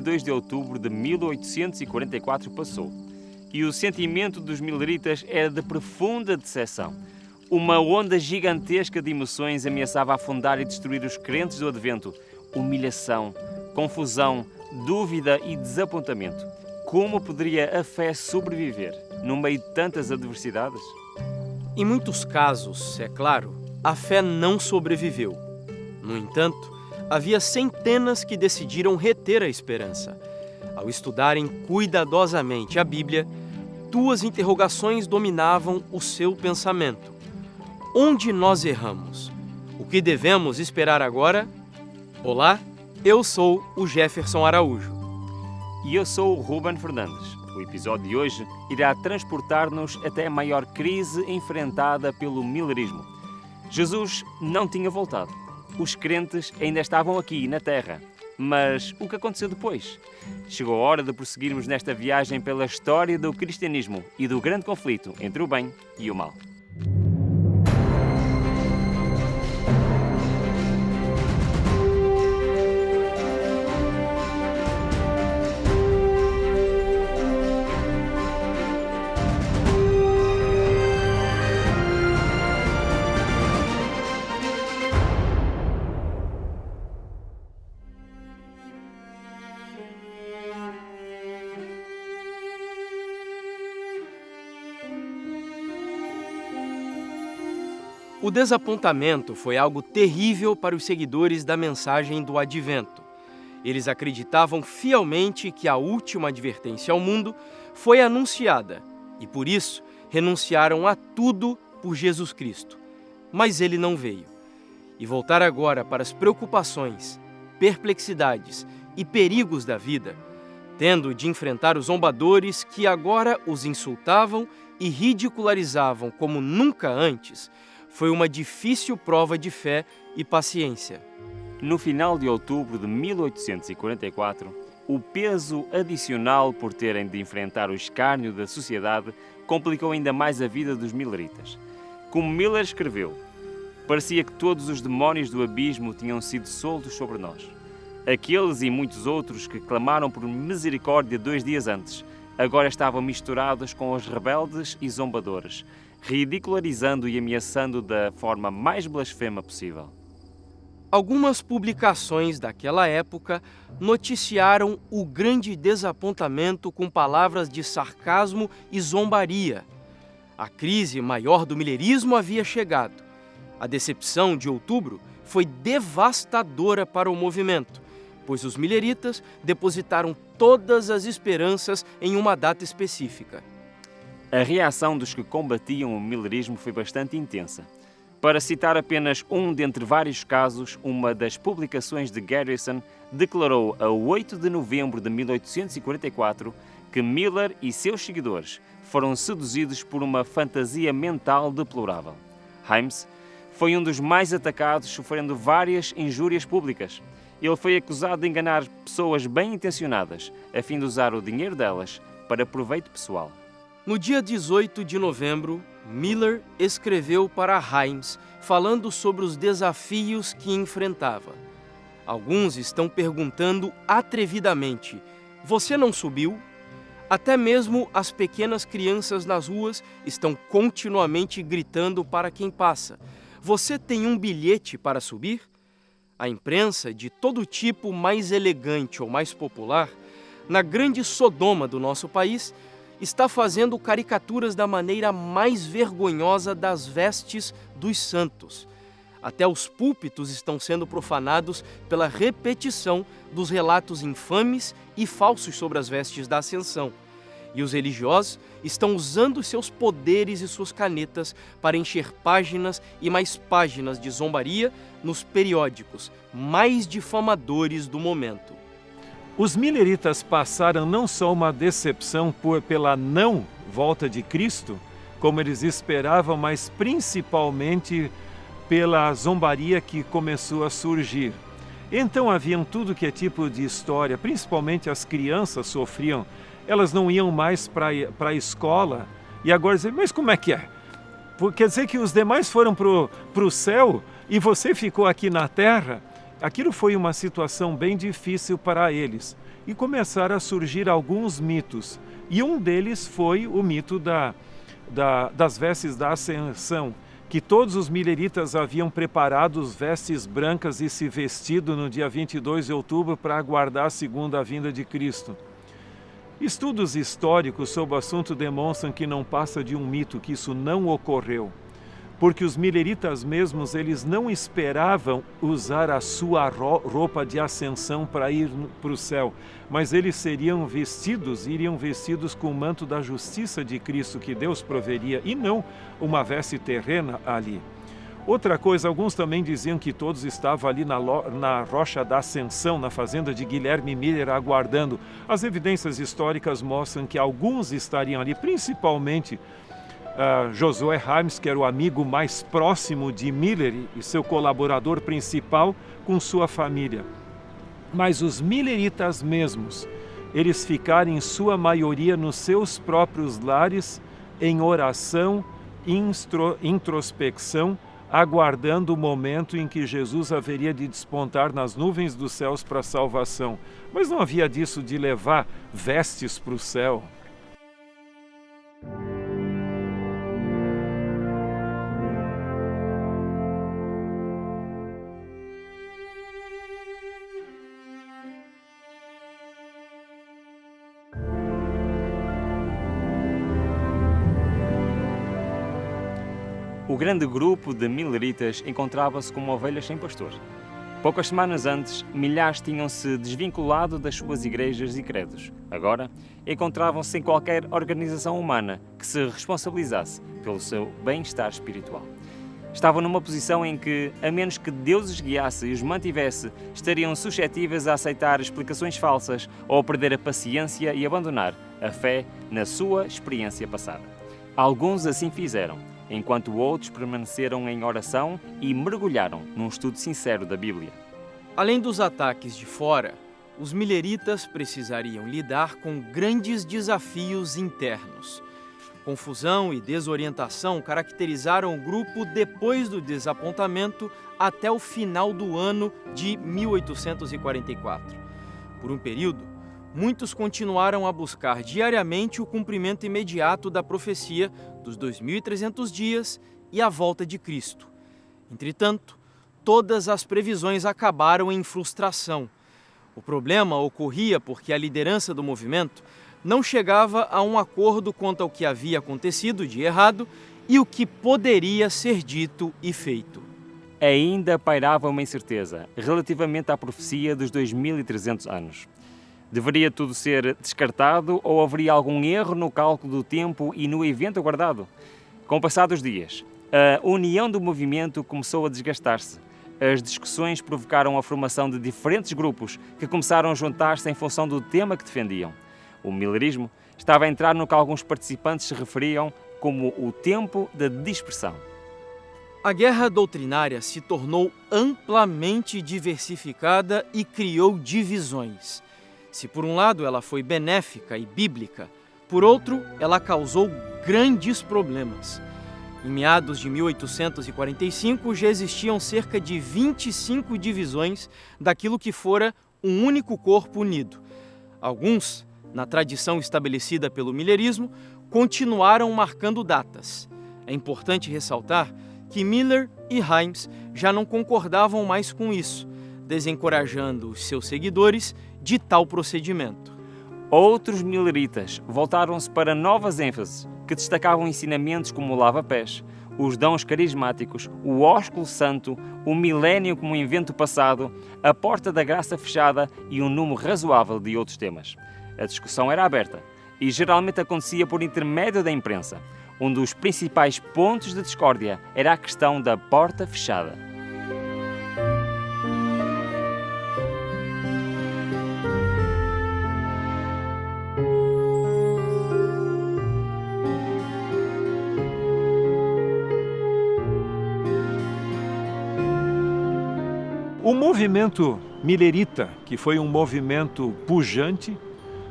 22 de outubro de 1844 passou. E o sentimento dos mileritas era de profunda decepção. Uma onda gigantesca de emoções ameaçava afundar e destruir os crentes do Advento. Humilhação, confusão, dúvida e desapontamento. Como poderia a fé sobreviver no meio de tantas adversidades? Em muitos casos, é claro, a fé não sobreviveu. No entanto, havia centenas que decidiram reter a esperança. Ao estudarem cuidadosamente a Bíblia, duas interrogações dominavam o seu pensamento. Onde nós erramos? O que devemos esperar agora? Olá, eu sou o Jefferson Araújo. E eu sou o Ruben Fernandes. O episódio de hoje irá transportar-nos até a maior crise enfrentada pelo milerismo. Jesus não tinha voltado. Os crentes ainda estavam aqui na Terra. Mas o que aconteceu depois? Chegou a hora de prosseguirmos nesta viagem pela história do cristianismo e do grande conflito entre o bem e o mal. O desapontamento foi algo terrível para os seguidores da mensagem do Advento. Eles acreditavam fielmente que a última advertência ao mundo foi anunciada e, por isso, renunciaram a tudo por Jesus Cristo. Mas ele não veio. E voltar agora para as preocupações, perplexidades e perigos da vida, tendo de enfrentar os zombadores que agora os insultavam e ridicularizavam como nunca antes, foi uma difícil prova de fé e paciência. No final de outubro de 1844, o peso adicional por terem de enfrentar o escárnio da sociedade complicou ainda mais a vida dos mileritas. Como Miller escreveu, parecia que todos os demónios do abismo tinham sido soltos sobre nós. Aqueles e muitos outros que clamaram por misericórdia 2 dias antes, agora estavam misturados com os rebeldes e zombadores, ridicularizando e ameaçando da forma mais blasfema possível. Algumas publicações daquela época noticiaram o grande desapontamento com palavras de sarcasmo e zombaria. A crise maior do milerismo havia chegado. A decepção de outubro foi devastadora para o movimento, pois os mileritas depositaram todas as esperanças em uma data específica. A reação dos que combatiam o milerismo foi bastante intensa. Para citar apenas um dentre vários casos, uma das publicações de Garrison declarou a 8 de novembro de 1844 que Miller e seus seguidores foram seduzidos por uma fantasia mental deplorável. Himes foi um dos mais atacados, sofrendo várias injúrias públicas. Ele foi acusado de enganar pessoas bem-intencionadas, a fim de usar o dinheiro delas para proveito pessoal. No dia 18 de novembro, Miller escreveu para Himes, falando sobre os desafios que enfrentava. Alguns estão perguntando atrevidamente: você não subiu? Até mesmo as pequenas crianças nas ruas estão continuamente gritando para quem passa: você tem um bilhete para subir? A imprensa, de todo tipo mais elegante ou mais popular, na grande Sodoma do nosso país, está fazendo caricaturas da maneira mais vergonhosa das vestes dos santos. Até os púlpitos estão sendo profanados pela repetição dos relatos infames e falsos sobre as vestes da Ascensão. E os religiosos estão usando seus poderes e suas canetas para encher páginas e mais páginas de zombaria nos periódicos mais difamadores do momento. Os mileritas passaram não só uma decepção pela não volta de Cristo, como eles esperavam, mas principalmente pela zombaria que começou a surgir. Então haviam tudo que é tipo de história, principalmente as crianças sofriam. Elas não iam mais para a escola e agora dizem, mas como é que é? Quer dizer que os demais foram para o céu e você ficou aqui na terra? Aquilo foi uma situação bem difícil para eles. e começaram a surgir alguns mitos. E um deles foi o mito das vestes da ascensão, que todos os mileritas haviam preparado vestes brancas e se vestido no dia 22 de outubro para aguardar a segunda vinda de Cristo. Estudos históricos sobre o assunto demonstram que não passa de um mito, que isso não ocorreu. Porque os mileritas mesmos, eles não esperavam usar a sua roupa de ascensão para ir para o céu, mas eles iriam vestidos com o manto da justiça de Cristo que Deus proveria, e não uma veste terrena ali. Outra coisa, alguns também diziam que todos estavam ali na Rocha da Ascensão, na fazenda de Guilherme Miller, aguardando. As evidências históricas mostram que alguns estariam ali, principalmente Josué Himes, que era o amigo mais próximo de Miller e seu colaborador principal, com sua família. Mas os milleritas mesmos, eles ficaram em sua maioria nos seus próprios lares, em oração, introspecção, aguardando o momento em que Jesus haveria de despontar nas nuvens dos céus para a salvação. Mas não havia disso de levar vestes para o céu. O grande grupo de milleritas encontrava-se como ovelhas sem pastor. Poucas semanas antes, milhares tinham-se desvinculado das suas igrejas e credos. Agora, encontravam-se sem qualquer organização humana que se responsabilizasse pelo seu bem-estar espiritual. Estavam numa posição em que, a menos que Deus os guiasse e os mantivesse, estariam suscetíveis a aceitar explicações falsas ou a perder a paciência e abandonar a fé na sua experiência passada. Alguns assim fizeram, enquanto outros permaneceram em oração e mergulharam num estudo sincero da Bíblia. Além dos ataques de fora, os milleritas precisariam lidar com grandes desafios internos. Confusão e desorientação caracterizaram o grupo depois do desapontamento até o final do ano de 1844. Por um período, muitos continuaram a buscar diariamente o cumprimento imediato da profecia dos 2.300 dias e a volta de Cristo. Entretanto, todas as previsões acabaram em frustração. O problema ocorria porque a liderança do movimento não chegava a um acordo quanto ao que havia acontecido de errado e o que poderia ser dito e feito. Ainda pairava uma incerteza relativamente à profecia dos 2.300 anos. Deveria tudo ser descartado ou haveria algum erro no cálculo do tempo e no evento aguardado? Com o passar dos dias, a união do movimento começou a desgastar-se. As discussões provocaram a formação de diferentes grupos que começaram a juntar-se em função do tema que defendiam. O millerismo estava a entrar no que alguns participantes se referiam como o tempo da dispersão. A guerra doutrinária se tornou amplamente diversificada e criou divisões. Se por um lado ela foi benéfica e bíblica, por outro ela causou grandes problemas. Em meados de 1845 já existiam cerca de 25 divisões daquilo que fora um único corpo unido. Alguns, na tradição estabelecida pelo millerismo, continuaram marcando datas. É importante ressaltar que Miller e Himes já não concordavam mais com isso, desencorajando os seus seguidores de tal procedimento. Outros milleritas voltaram-se para novas ênfases, que destacavam ensinamentos como o lava-pés, os dons carismáticos, o ósculo santo, o milénio como um evento passado, a porta da graça fechada e um número razoável de outros temas. A discussão era aberta e geralmente acontecia por intermédio da imprensa. Um dos principais pontos de discórdia era a questão da porta fechada. O movimento millerita, que foi um movimento pujante,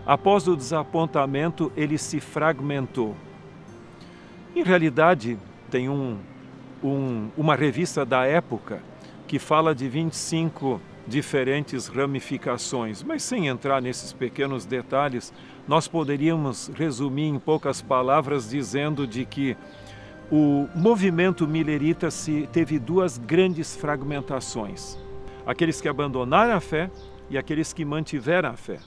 após o desapontamento ele se fragmentou. Em realidade, tem uma revista da época que fala de 25 diferentes ramificações, mas sem entrar nesses pequenos detalhes, nós poderíamos resumir em poucas palavras dizendo de que o movimento millerita teve duas grandes fragmentações: aqueles que abandonaram a fé e aqueles que mantiveram a fé.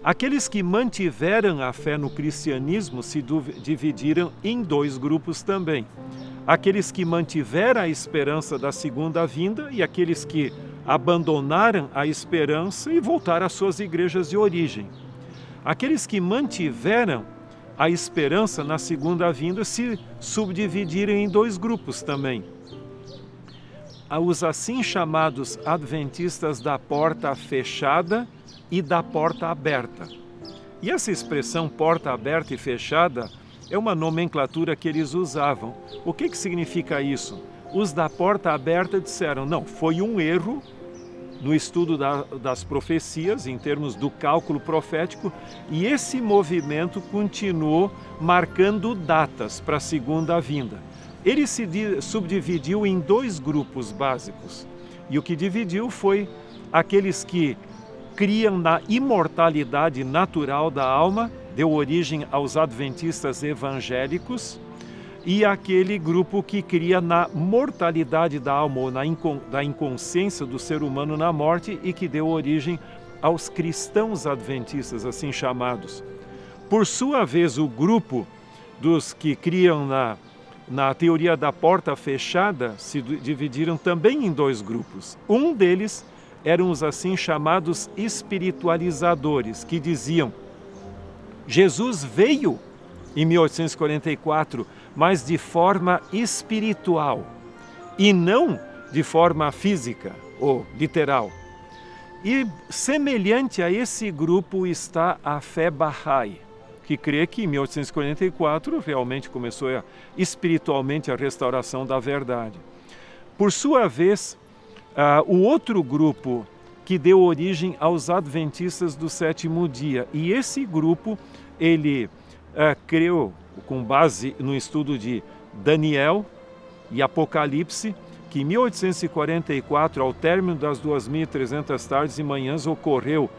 Aqueles que mantiveram a fé no cristianismo se dividiram em dois grupos também: aqueles que mantiveram a esperança da segunda vinda e aqueles que abandonaram a esperança e voltaram às suas igrejas de origem. Aqueles que mantiveram a esperança na segunda vinda se subdividiram em dois grupos também: os assim chamados adventistas da porta fechada e da porta aberta. E essa expressão porta aberta e fechada é uma nomenclatura que eles usavam. O que significa isso? Os da porta aberta disseram: não, foi um erro no estudo das profecias, em termos do cálculo profético, e esse movimento continuou marcando datas para a segunda vinda. Ele se subdividiu em dois grupos básicos, e o que dividiu foi aqueles que criam na imortalidade natural da alma, deu origem aos adventistas evangélicos, e aquele grupo que cria na mortalidade da alma, ou da inconsciência do ser humano na morte, e que deu origem aos cristãos adventistas, assim chamados. Por sua vez, o grupo dos que criam na teoria da porta fechada se dividiram também em dois grupos. Um deles eram os assim chamados espiritualizadores, que diziam: Jesus veio em 1844, mas de forma espiritual e não de forma física ou literal. E semelhante a esse grupo está a fé Bahá'í, que crê que em 1844 realmente começou espiritualmente a restauração da verdade. Por sua vez, o outro grupo que deu origem aos adventistas do sétimo dia, e esse grupo ele creu, com base no estudo de Daniel e Apocalipse, que em 1844, ao término das 2.300 tardes e manhãs, ocorreu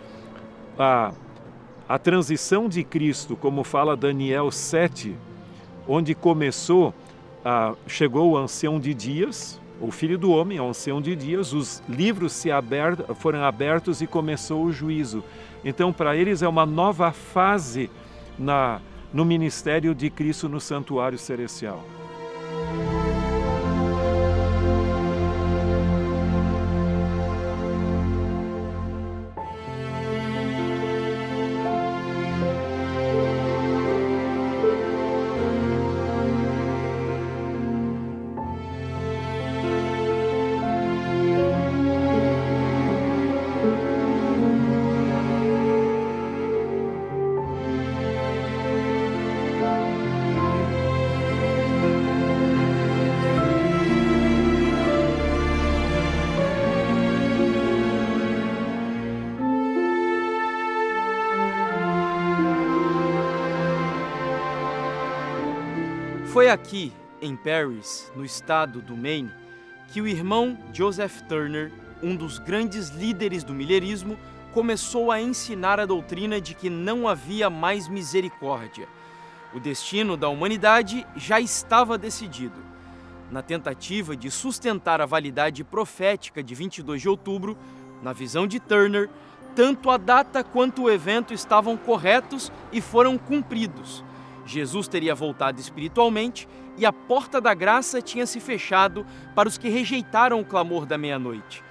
a transição de Cristo, como fala Daniel 7, onde chegou o ancião de dias, o Filho do Homem, o ancião de dias, os livros foram abertos e começou o juízo. Então, para eles é uma nova fase no ministério de Cristo no santuário celestial. Foi aqui, em Paris, no estado do Maine, que o irmão Joseph Turner, um dos grandes líderes do millerismo, começou a ensinar a doutrina de que não havia mais misericórdia. O destino da humanidade já estava decidido. Na tentativa de sustentar a validade profética de 22 de outubro, na visão de Turner, tanto a data quanto o evento estavam corretos e foram cumpridos. Jesus teria voltado espiritualmente e a porta da graça tinha se fechado para os que rejeitaram o clamor da meia-noite.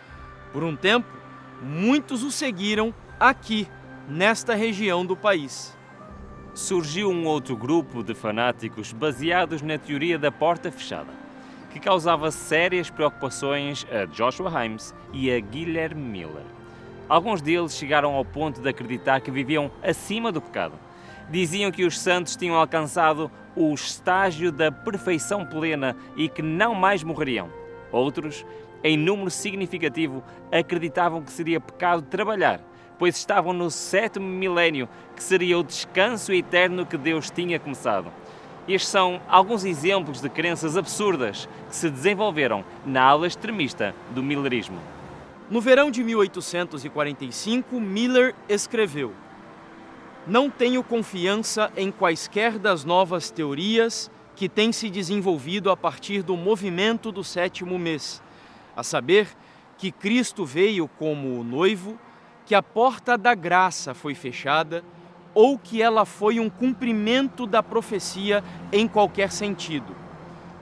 Por um tempo, muitos o seguiram aqui, nesta região do país. Surgiu um outro grupo de fanáticos baseados na teoria da porta fechada, que causava sérias preocupações a Joshua Himes e a Guilherme Miller. Alguns deles chegaram ao ponto de acreditar que viviam acima do pecado. Diziam que os santos tinham alcançado o estágio da perfeição plena e que não mais morreriam. Outros, em número significativo, acreditavam que seria pecado trabalhar, pois estavam no 7º milénio, que seria o descanso eterno que Deus tinha começado. Estes são alguns exemplos de crenças absurdas que se desenvolveram na ala extremista do millerismo. No verão de 1845, Miller escreveu: "Não tenho confiança em quaisquer das novas teorias que têm se desenvolvido a partir do movimento do 7º mês, a saber, que Cristo veio como o noivo, que a porta da graça foi fechada, ou que ela foi um cumprimento da profecia em qualquer sentido.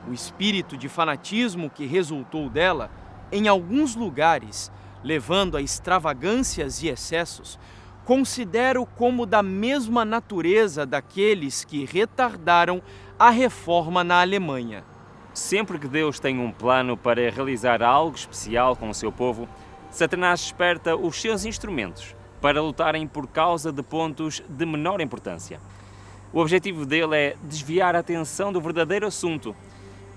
O espírito de fanatismo que resultou dela, em alguns lugares, levando a extravagâncias e excessos, considero como da mesma natureza daqueles que retardaram a reforma na Alemanha." Sempre que Deus tem um plano para realizar algo especial com o seu povo, Satanás esperta os seus instrumentos para lutarem por causa de pontos de menor importância. O objetivo dele é desviar a atenção do verdadeiro assunto.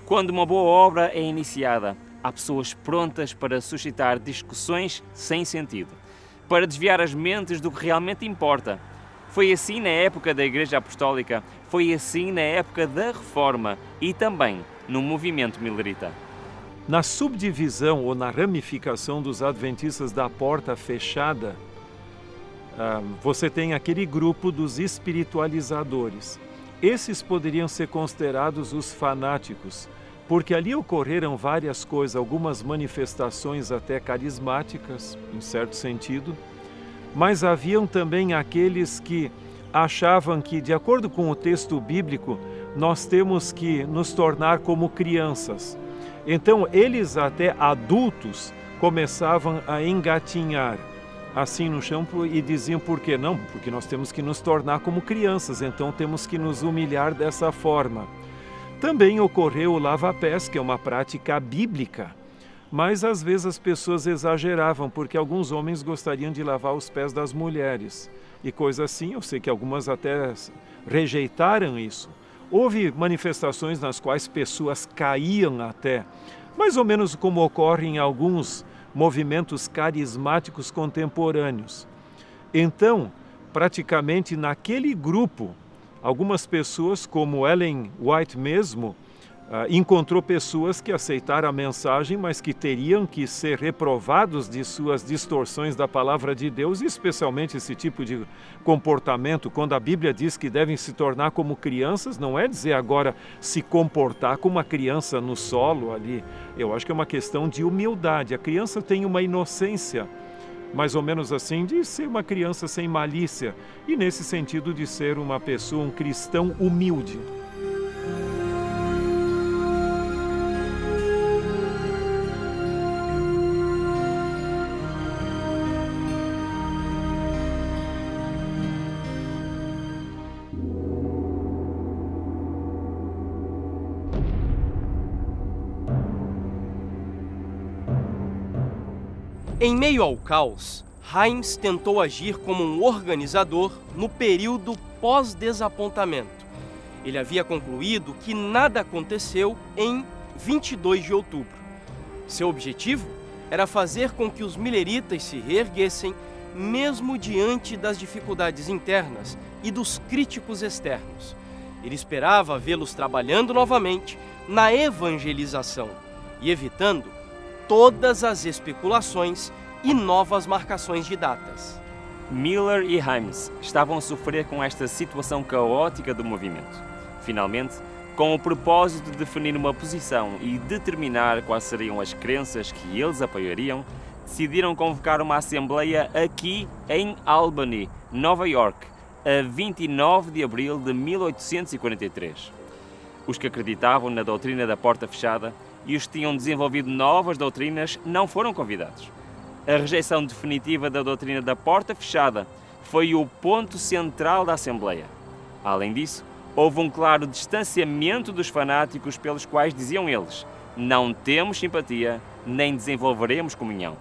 Quando uma boa obra é iniciada, há pessoas prontas para suscitar discussões sem sentido, para desviar as mentes do que realmente importa. Foi assim na época da Igreja Apostólica, foi assim na época da Reforma e também no movimento millerita. Na subdivisão ou na ramificação dos adventistas da porta fechada, você tem aquele grupo dos espiritualizadores. Esses poderiam ser considerados os fanáticos, porque ali ocorreram várias coisas, algumas manifestações até carismáticas, em certo sentido, mas haviam também aqueles que achavam que, de acordo com o texto bíblico, nós temos que nos tornar como crianças. Então, eles até adultos começavam a engatinhar assim no chão e diziam: por que não? Porque nós temos que nos tornar como crianças, então temos que nos humilhar dessa forma. Também ocorreu o lava-pés, que é uma prática bíblica, mas às vezes as pessoas exageravam, porque alguns homens gostariam de lavar os pés das mulheres e coisa assim. Eu sei que algumas até rejeitaram isso. Houve manifestações nas quais pessoas caíam até, mais ou menos como ocorre em alguns movimentos carismáticos contemporâneos. Então, praticamente naquele grupo, algumas pessoas, como Ellen White mesmo, encontrou pessoas que aceitaram a mensagem, mas que teriam que ser reprovados de suas distorções da palavra de Deus, especialmente esse tipo de comportamento. Quando a Bíblia diz que devem se tornar como crianças, não é dizer agora se comportar como uma criança no solo ali. Eu acho que é uma questão de humildade. A criança tem uma inocência, mais ou menos assim, de ser uma criança sem malícia, e nesse sentido de ser uma pessoa, um cristão humilde. Em meio ao caos, Himes tentou agir como um organizador no período pós-desapontamento. Ele havia concluído que nada aconteceu em 22 de outubro. Seu objetivo era fazer com que os milleritas se reerguessem, mesmo diante das dificuldades internas e dos críticos externos. Ele esperava vê-los trabalhando novamente na evangelização e evitando todas as especulações e novas marcações de datas. Miller e Himes estavam a sofrer com esta situação caótica do movimento. Finalmente, com o propósito de definir uma posição e determinar quais seriam as crenças que eles apoiariam, decidiram convocar uma assembleia aqui em Albany, Nova York, a 29 de abril de 1843. Os que acreditavam na doutrina da porta fechada e os que tinham desenvolvido novas doutrinas não foram convidados. A rejeição definitiva da doutrina da porta fechada foi o ponto central da Assembleia. Além disso, houve um claro distanciamento dos fanáticos pelos quais diziam eles: não temos simpatia, nem desenvolveremos comunhão.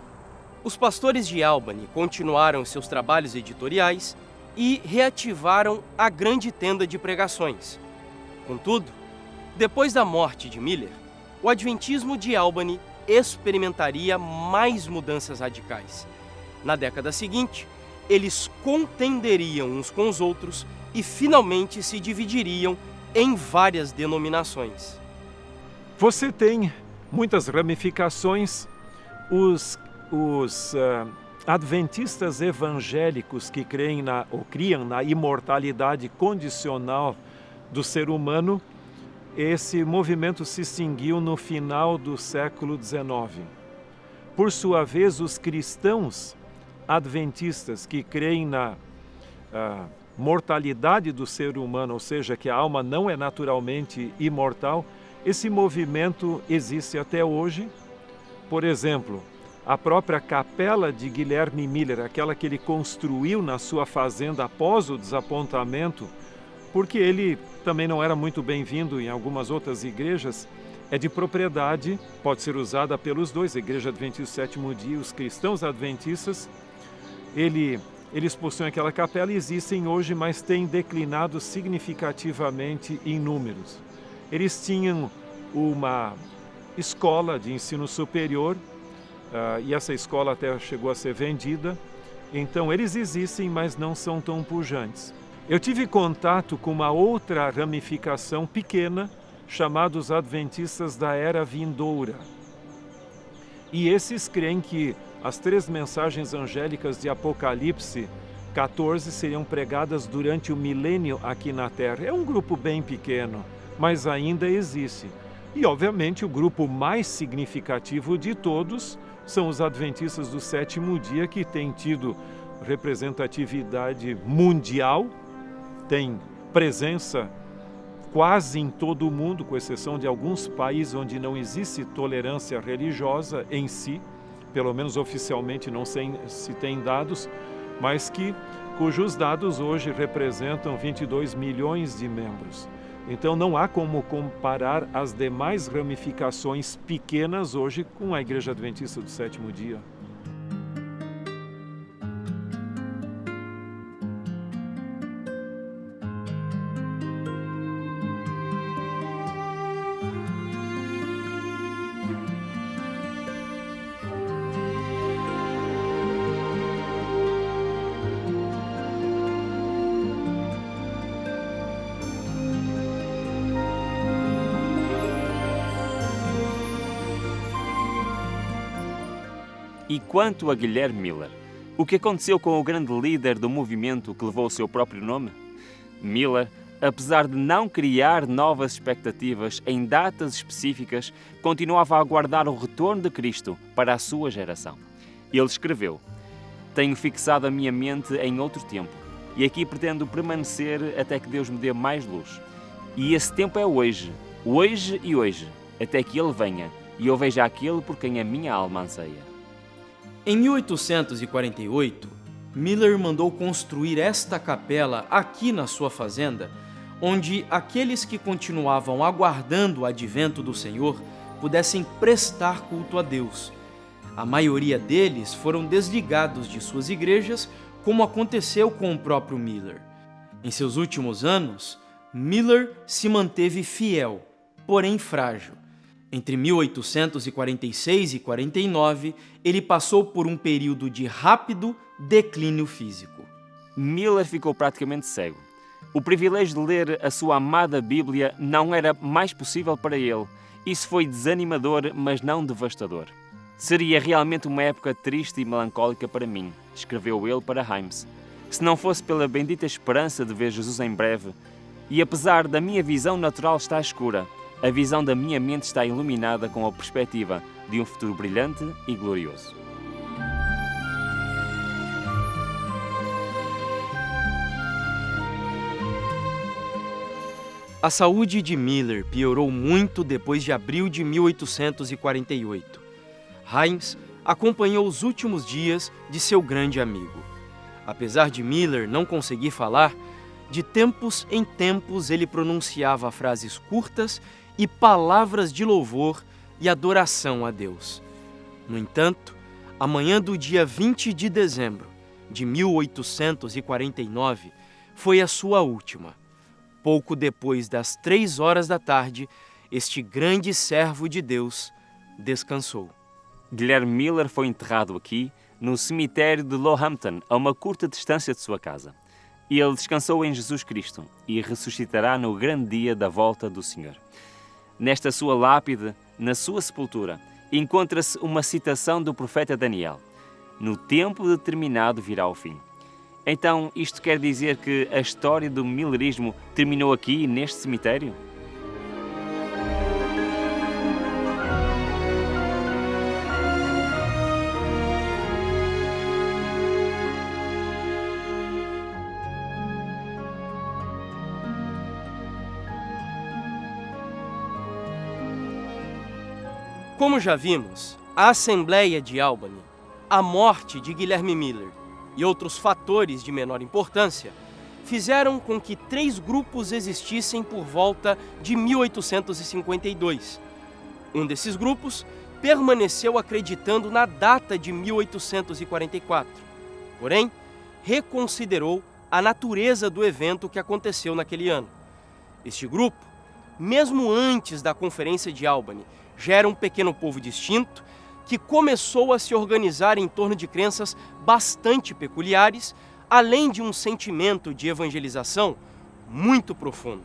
Os pastores de Albany continuaram seus trabalhos editoriais e reativaram a grande tenda de pregações. Contudo, depois da morte de Miller, o adventismo de Albany experimentaria mais mudanças radicais. Na década seguinte, eles contenderiam uns com os outros e finalmente se dividiriam em várias Denominações. Você tem muitas ramificações. Os os adventistas evangélicos que criam na imortalidade condicional do ser humano, esse movimento se extinguiu no final do século XIX. Por sua vez, os cristãos adventistas que creem na mortalidade do ser humano, ou seja, que a alma não é naturalmente imortal, esse movimento existe até hoje. Por exemplo, a própria capela de Guilherme Miller, aquela que ele construiu na sua fazenda após o desapontamento, porque ele também não era muito bem-vindo em algumas outras igrejas, é de propriedade, pode ser usada pelos dois, a Igreja Adventista do Sétimo Dia, os cristãos adventistas. Eles possuem aquela capela e existem hoje, mas têm declinado significativamente em números. Eles tinham uma escola de ensino superior, e essa escola até chegou a ser vendida. Então, eles existem, mas não são tão pujantes. Eu tive contato com uma outra ramificação pequena, chamados Adventistas da Era Vindoura. E esses creem que as 3 mensagens angélicas de Apocalipse 14 seriam pregadas durante o milênio aqui na Terra. É um grupo bem pequeno, mas ainda existe. E, obviamente, o grupo mais significativo de todos são os Adventistas do Sétimo Dia, que têm tido representatividade mundial, têm presença quase em todo o mundo, com exceção de alguns países onde não existe tolerância religiosa em si, pelo menos oficialmente não se tem dados, mas cujos dados hoje representam 22 milhões de membros. Então não há como comparar as demais ramificações pequenas hoje com a Igreja Adventista do Sétimo Dia. E quanto a Guilherme Miller, o que aconteceu com o grande líder do movimento que levou o seu próprio nome? Miller, apesar de não criar novas expectativas em datas específicas, continuava a aguardar o retorno de Cristo para a sua geração. Ele escreveu: "Tenho fixado a minha mente em outro tempo, e aqui pretendo permanecer até que Deus me dê mais luz. E esse tempo é hoje, hoje e hoje, até que Ele venha, e eu veja aquele por quem a minha alma anseia." Em 1848, Miller mandou construir esta capela aqui na sua fazenda, onde aqueles que continuavam aguardando o advento do Senhor pudessem prestar culto a Deus. A maioria deles foram desligados de suas igrejas, como aconteceu com o próprio Miller. Em seus últimos anos, Miller se manteve fiel, porém frágil. Entre 1846 e 49, ele passou por um período de rápido declínio físico. Miller ficou praticamente cego. O privilégio de ler a sua amada Bíblia não era mais possível para ele. Isso foi desanimador, mas não devastador. "Seria realmente uma época triste e melancólica para mim", escreveu ele para Himes, "se não fosse pela bendita esperança de ver Jesus em breve. E apesar da minha visão natural estar escura, a visão da minha mente está iluminada com a perspectiva de um futuro brilhante e glorioso." A saúde de Miller piorou muito depois de abril de 1848. Himes acompanhou os últimos dias de seu grande amigo. Apesar de Miller não conseguir falar, de tempos em tempos ele pronunciava frases curtas e palavras de louvor e adoração a Deus. No entanto, a manhã do dia 20 de dezembro de 1849 foi a sua última. Pouco depois das 3 horas da tarde, este grande servo de Deus descansou. Guilherme Miller foi enterrado aqui, no cemitério de Lowhampton, a uma curta distância de sua casa. Ele descansou em Jesus Cristo e ressuscitará no grande dia da volta do Senhor. Nesta sua lápide, na sua sepultura, encontra-se uma citação do profeta Daniel: "No tempo determinado virá o fim." Então, isto quer dizer que a história do millerismo terminou aqui, neste cemitério? Como já vimos, a Assembleia de Albany, a morte de Guilherme Miller e outros fatores de menor importância fizeram com que 3 grupos existissem por volta de 1852. Um desses grupos permaneceu acreditando na data de 1844, porém, reconsiderou a natureza do evento que aconteceu naquele ano. Este grupo, mesmo antes da Conferência de Albany, já era um pequeno povo distinto que começou a se organizar em torno de crenças bastante peculiares, além de um sentimento de evangelização muito profundo.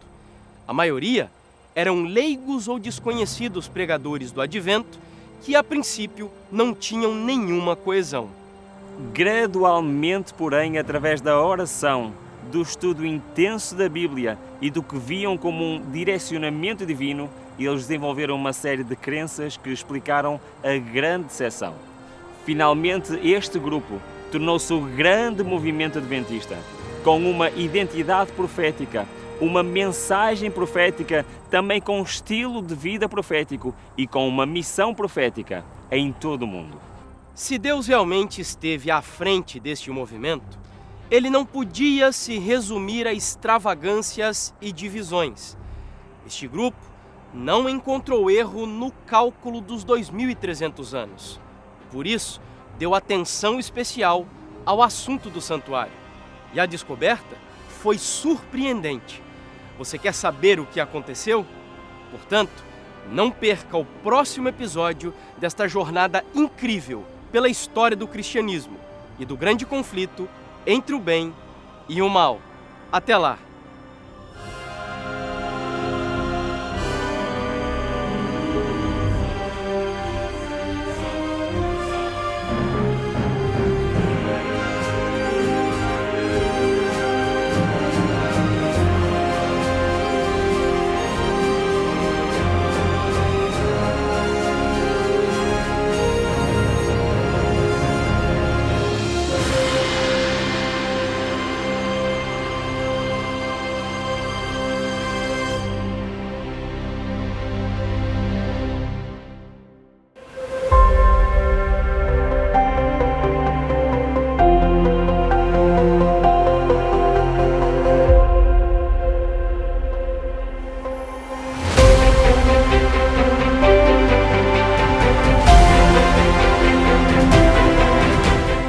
A maioria eram leigos ou desconhecidos pregadores do advento que, a princípio, não tinham nenhuma coesão. Gradualmente, porém, através da oração, do estudo intenso da Bíblia e do que viam como um direcionamento divino, eles desenvolveram uma série de crenças que explicaram a grande decepção. Finalmente, este grupo tornou-se o grande movimento adventista, com uma identidade profética, uma mensagem profética, também com um estilo de vida profético e com uma missão profética em todo o mundo. Se Deus realmente esteve à frente deste movimento, ele não podia se resumir a extravagâncias e divisões. Este grupo não encontrou erro no cálculo dos 2.300 anos. Por isso, deu atenção especial ao assunto do santuário. E a descoberta foi surpreendente. Você quer saber o que aconteceu? Portanto, não perca o próximo episódio desta jornada incrível pela história do cristianismo e do grande conflito entre o bem e o mal. Até lá!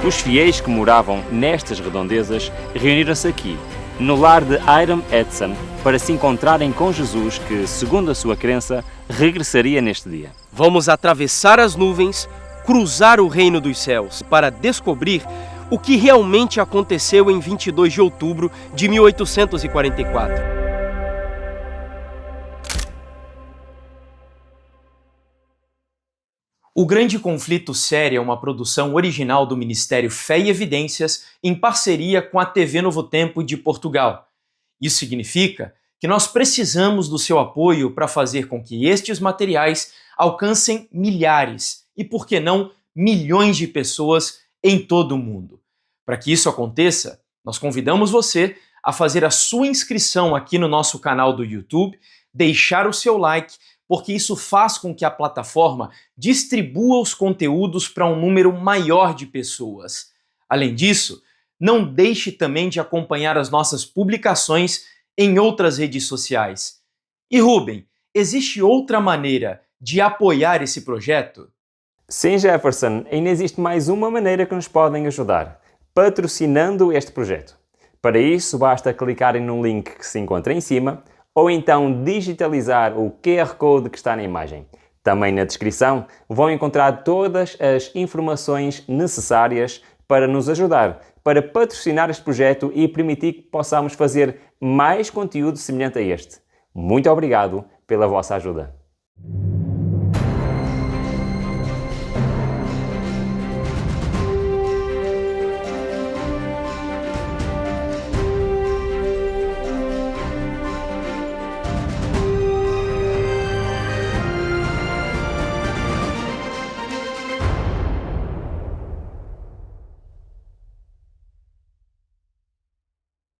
Os fiéis que moravam nestas redondezas reuniram-se aqui, no lar de Hiram Edson, para se encontrarem com Jesus que, segundo a sua crença, regressaria neste dia. Vamos atravessar as nuvens, cruzar o reino dos céus, para descobrir o que realmente aconteceu em 22 de outubro de 1844. O Grande Conflito Série é uma produção original do Ministério Fé e Evidências em parceria com a TV Novo Tempo de Portugal. Isso significa que nós precisamos do seu apoio para fazer com que estes materiais alcancem milhares e, por que não, milhões de pessoas em todo o mundo. Para que isso aconteça, nós convidamos você a fazer a sua inscrição aqui no nosso canal do YouTube, deixar o seu like, porque isso faz com que a plataforma distribua os conteúdos para um número maior de pessoas. Além disso, não deixe também de acompanhar as nossas publicações em outras redes sociais. E Rubem, existe outra maneira de apoiar esse projeto? Sim, Jefferson, ainda existe mais uma maneira que nos podem ajudar: patrocinando este projeto. Para isso, basta clicarem no link que se encontra em cima, ou então digitalizar o QR Code que está na imagem. Também na descrição vão encontrar todas as informações necessárias para nos ajudar, para patrocinar este projeto e permitir que possamos fazer mais conteúdo semelhante a este. Muito obrigado pela vossa ajuda.